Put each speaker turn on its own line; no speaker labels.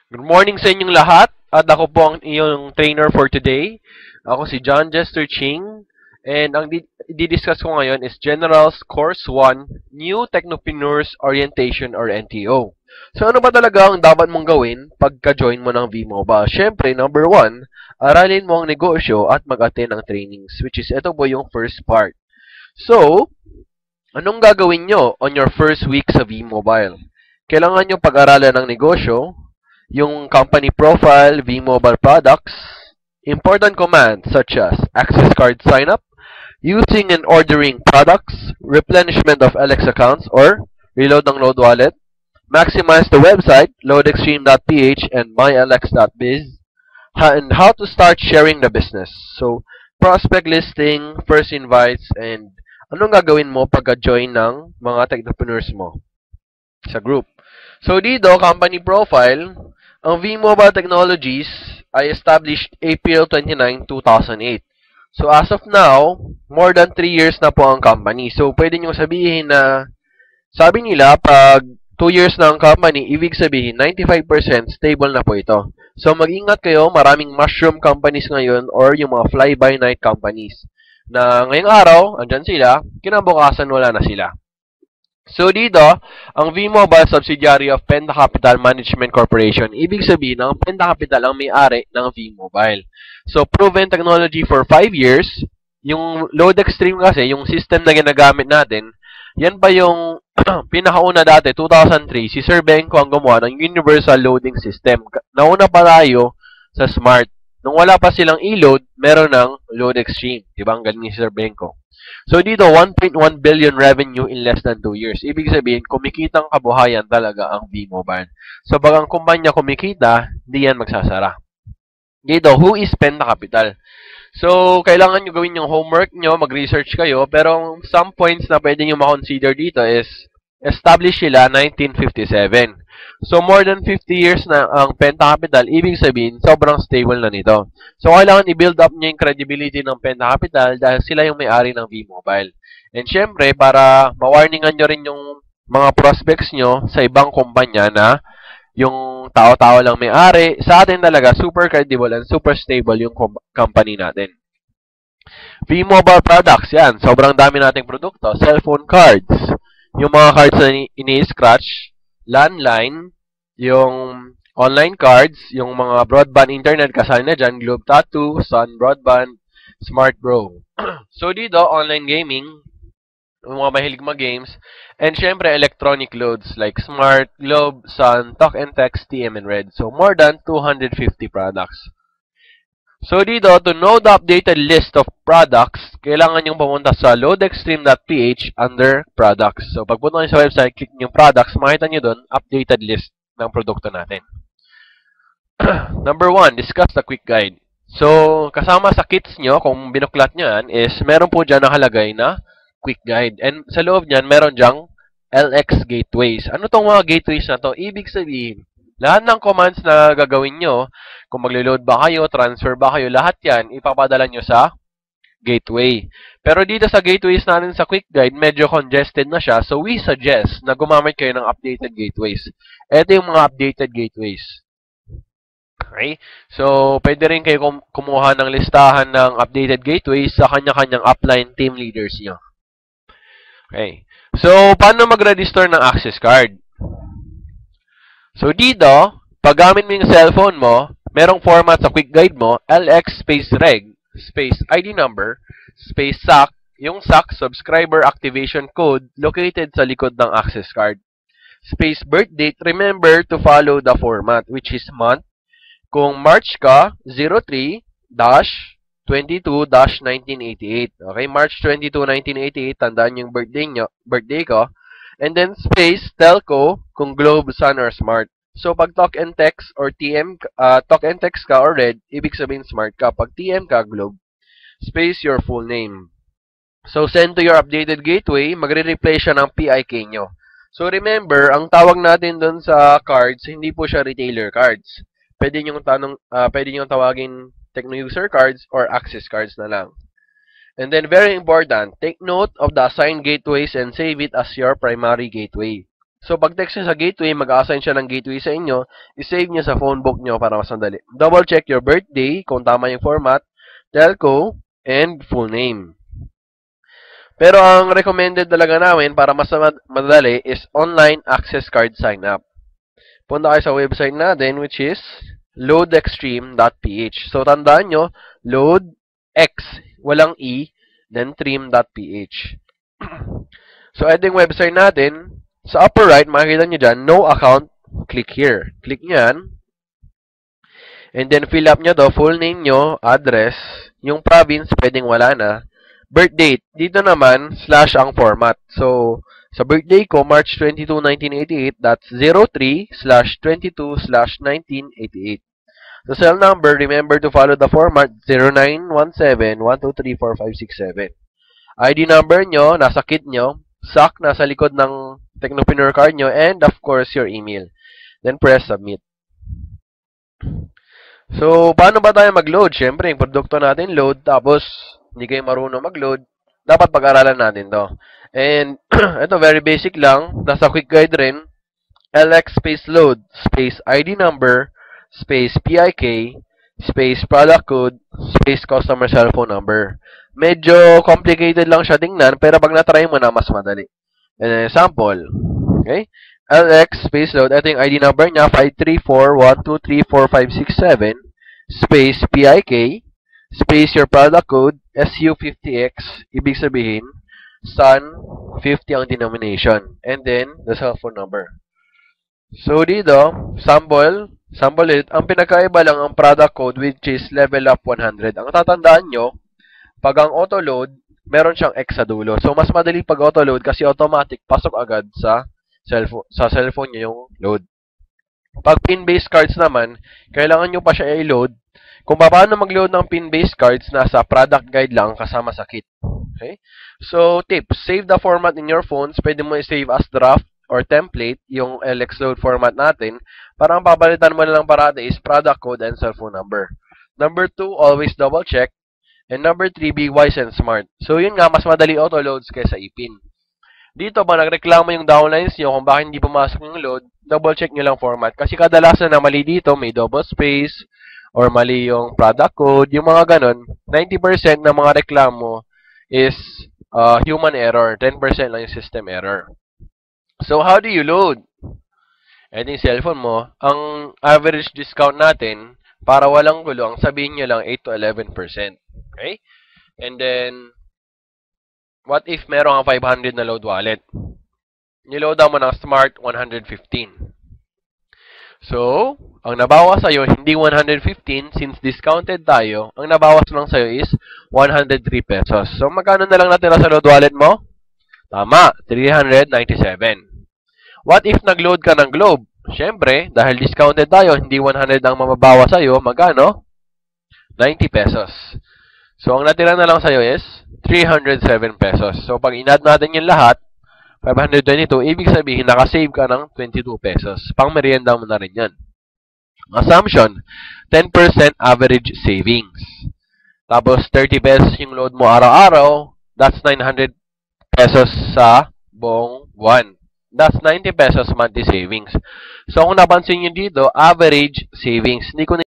Good morning sa inyong lahat at ako po ang iyong trainer for today. Ako si John Jester Ching and ang di-discuss ko ngayon is General's Course 1, New Technopreneurs Orientation or NTO. So ano ba talaga ang dapat mong gawin pagka-join mo ng V-Mobile? Siyempre, number 1, aralin mo ang negosyo at mag-attend ng trainings, which is ito po yung first part. So, anong gagawin nyo on your first week sa V-Mobile? Kailangan nyo pag-aralan ng negosyo, yung company profile, V-Mobile products, important commands such as access card sign-up, using and ordering products, replenishment of LX accounts or reload ng load wallet, maximize the website, loadextreme.ph and mylx.biz, and how to start sharing the business. So, prospect listing, first invites, and anong gagawin mo pagka-join ng mga technopreneurs mo sa group. So, dito, company profile, ang V-Mobile Technologies ay established April 29, 2008. So, as of now, more than 3 years na po ang company. So, pwede nyo sabihin na, sabi nila, pag 2 years na ang company, ibig sabihin, 95% stable na po ito. So, mag-ingat kayo, maraming mushroom companies ngayon or yung mga fly-by-night companies na ngayong araw, andyan sila, kinabukasan wala na sila. So dito, ang V-Mobile subsidiary of Penta Capital Management Corporation. Ibig sabihin, ang Penta Capital ang may-ari ng V-Mobile. So proven technology for 5 years. Yung load extreme kasi, yung system na ginagamit natin, yan pa yung pinakauna dati, 2003, si Sir Benko ang gumawa ng Universal Loading System. Nauna pa tayo sa Smart. Nung wala pa silang e-load, meron ng load extreme. Diba? Ang galing ni Sir Benko. So dito, 1.1 billion revenue in less than 2 years. Ibig sabihin, kumikitang kabuhayan talaga ang V-Mobile. So pag ang kumpanya kumikita, hindi yan magsasara. Dito, who is Penta Capital? So, kailangan nyo gawin yung homework nyo, mag-research kayo, pero some points na pwede nyo ma-consider dito is, established sila 1957. So, more than 50 years na ang Penta Capital, ibig sabihin, sobrang stable na nito. So, kailangan i-build up nyo yung credibility ng Penta Capital dahil sila yung may-ari ng V-Mobile. And syempre, para ma-warningan nyo rin yung mga prospects nyo sa ibang kumpanya na yung tao-tao lang may-ari, sa atin talaga, super credible and super stable yung company natin. V-Mobile products, yan. Sobrang dami nating produkto. Cellphone cards. Yung mga cards na ini-scratch. Landline. Yung online cards. Yung mga broadband internet kasali na dyan. Globe Tattoo, Sun Broadband, Smart Bro. So dito, online gaming. Yung mga mahilig mag-games. And syempre, electronic loads like Smart, Globe, Sun, Talk and Text, TM, and Red. So more than 250 products. So dito, to know the updated list of products, kailangan nyo pumunta sa loadextreme.ph under products. So pagpunta nyo sa website, click nyo yung products, makita nyo doon, updated list ng produkto natin. Number 1, discuss the quick guide. So, kasama sa kits nyo, kung binuklat nyo yan, is meron po dyan nakalagay na quick guide. And sa loob nyan, meron dyang LX gateways. Ano tong mga gateways na to? Ibig sabihin, lahat ng commands na gagawin nyo, kung maglo-load ba kayo, transfer ba kayo, lahat yan, ipapadala nyo sa gateway. Pero dito sa gateways natin sa quick guide, medyo congested na siya. So, we suggest na gumamit kayo ng updated gateways. Ito yung mga updated gateways. Okay? So, pwede rin kayo kumuha ng listahan ng updated gateways sa kanya-kanyang upline team leaders nyo. Okay. So, paano mag-register ng access card? So, dito, pag gamit mo yung cellphone mo, merong format sa quick guide mo, LX space reg, space ID number, space SAC, yung SAC, subscriber activation code, located sa likod ng access card. Space birth date, remember to follow the format, which is month. Kung March ka, 03-22-1988. Okay, March 22, 1988, tandaan yung birthday ko. And then space, telco, kung Globe, Sun, or Smart. So, pag talk and text or TM, talk and text ka or red, ibig sabihin Smart ka. Pag TM ka, Globe, space your full name. So, send to your updated gateway, magre-replay siya ng PIK nyo. So, remember, ang tawag natin doon sa cards, hindi po siya retailer cards. Pwede nyo tawagin Techno User cards or access cards na lang. And then, very important, take note of the assigned gateways and save it as your primary gateway. So, pag text niya sa gateway, mag-assign siya ng gateway sa inyo, isave niya sa phone book niyo para mas madali. Double check your birthday, kung tama yung format, telco, and full name. Pero ang recommended talaga namin para mas madali is online access card sign up. Punta kayo sa website natin which is loadextreme.ph. So tandaan nyo, load X, walang E, then stream.ph. So ito yung website natin. Sa upper right, makikita nyo dyan, no account, click here. Click nyo yan. And then fill up nyo to, full name nyo, address, yung province, pwedeng wala na. Birth date, dito naman, slash ang format. So, sa birthday ko, March 22, 1988, that's 03/22/1988. Sa cell number, remember to follow the format 0917-1234567. ID number nyo, nasa kit nyo, SAC, nasa likod ng Technopreneur card nyo, and of course, your email. Then press submit. So, paano ba tayo mag-load? Siyempre, yung produkto natin load, tapos hindi kayo marunong mag-load, dapat pag-aralan natin to. And, ito, very basic lang. Nasa quick guide rin. LX space load, space ID number, space PIK, space product code, space customer cell phone number. Medyo complicated lang siya tingnan, pero pag na-try mo na, mas madali. And example, okay? LX space load, ito yung ID number niya, 534123457, space PIK, space your product code, SU50X, ibig sabihin, Sun 50 ang denomination. And then, the cell phone number. So, dito, sample it. Ang pinakaiba lang ang product code which is level up 100. Ang tatandaan nyo, pag ang auto-load, meron siyang X sa dulo. So, mas madali pag auto-load kasi automatic, pasok agad sa cellphone nyo yung load. Pag pin-based cards naman, kailangan nyo pa siya i-load. Kung paano mag-load ng pin-based cards, nasa product guide lang kasama sa kit. Okay? So, tips. Save the format in your phones. Pwede mo i-save as draft or template yung LX load format natin. Para ang papalitan mo na lang parati is product code and cellphone number. Number 2, always double check. And number 3, be wise and smart. So, yun nga, mas madali auto-loads kaysa ipin. Dito, ba nagreklamo yung downlines nyo kung bakit hindi pumasok yung load, double check nyo lang format. Kasi kadalasan na mali dito, may double space, or mali yung product code, yung mga ganon, 90% ng mga reklamo is human error, 10% lang yung system error. So, how do you load? Ito yung cellphone mo. Ang average discount natin, para walang gulo, ang sabihin nyo lang 8 to 11%. Okay? And then, what if meron kang 500 na load wallet? Niloadan mo ng Smart 115. So, ang nabawas sa'yo, hindi 115, since discounted tayo, ang nabawas lang sa'yo is 103 pesos. So, magkano na lang natira sa load wallet mo? Tama, 397. What if nag-load ka ng Globe? Siyempre, dahil discounted tayo, hindi 100 ang mababawas sa'yo, magkano? 90 pesos. So, ang natira na lang sa'yo is 307 pesos. So, pag in-add natin yung lahat, 522, ibig sabihin, nakasave ka ng 22 pesos. Pang merienda mo na rin yan. Assumption, 10% average savings. Tapos, 30 pesos yung load mo araw-araw, that's 900 pesos sa buong buwan. That's 90 pesos monthly savings. So, kung napansin nyo dito, average savings. Hindi ko